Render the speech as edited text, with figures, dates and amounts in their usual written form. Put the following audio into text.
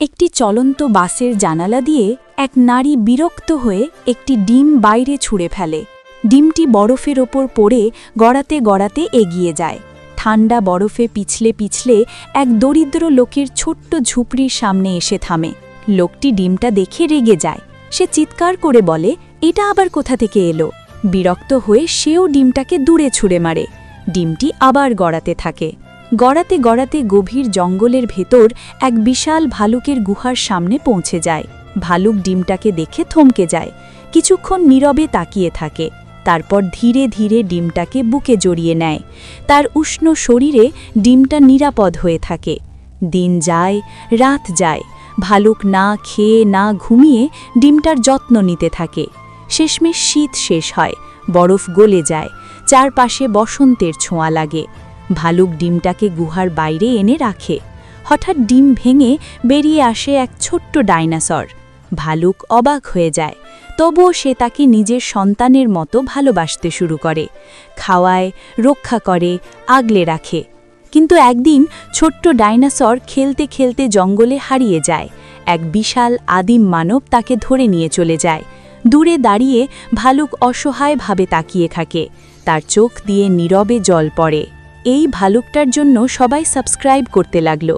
একটি চলন্ত বাসের জানালা দিয়ে এক নারী বিরক্ত হয়ে একটি ডিম বাইরে ছুঁড়ে ফেলে। ডিমটি বরফের ওপর পড়ে গড়াতে গড়াতে এগিয়ে যায়। ঠান্ডা বরফে পিছলে পিছলে এক দরিদ্র লোকের ছোট্ট ঝুপড়ির সামনে এসে থামে। লোকটি ডিমটা দেখে রেগে যায়। সে চিৎকার করে বলে, এটা আবার কোথা থেকে এলো? বিরক্ত হয়ে সেও ডিমটাকে দূরে ছুঁড়ে মারে। ডিমটি আবার গড়াতে থাকে। গড়াতে গড়াতে গভীর জঙ্গলের ভেতর এক বিশাল ভালুকের গুহার সামনে পৌঁছে যায়। ভালুক ডিমটাকে দেখে থমকে যায়, কিছুক্ষণ নীরবে তাকিয়ে থাকে। তারপর ধীরে ধীরে ডিমটাকে বুকে জড়িয়ে নেয়। তার উষ্ণ শরীরে ডিমটা নিরাপদ হয়ে থাকে। দিন যায়, রাত যায়, ভালুক না খেয়ে না ঘুমিয়ে ডিমটার যত্ন নিতে থাকে। শেষমেশ শীত শেষ হয়, বরফ গলে যায়, চারপাশে বসন্তের ছোঁয়া লাগে। ভালুক ডিমটাকে গুহার বাইরে এনে রাখে। হঠাৎ ডিম ভেঙে বেরিয়ে আসে এক ছোট্ট ডাইনোসর। ভালুক অবাক হয়ে যায়, তবুও সে তাকে নিজের সন্তানের মতো ভালোবাসতে শুরু করে। খাওয়ায়, রক্ষা করে, আগলে রাখে। কিন্তু একদিন ছোট্ট ডাইনোসর খেলতে খেলতে জঙ্গলে হারিয়ে যায়। এক বিশাল আদিম মানব তাকে ধরে নিয়ে চলে যায়। দূরে দাঁড়িয়ে ভালুক অসহায়ভাবে তাকিয়ে থাকে। তার চোখ দিয়ে নীরবে জল পড়ে। এই ভালুকটার জন্য সবাই সাবস্ক্রাইব করতে লাগলো।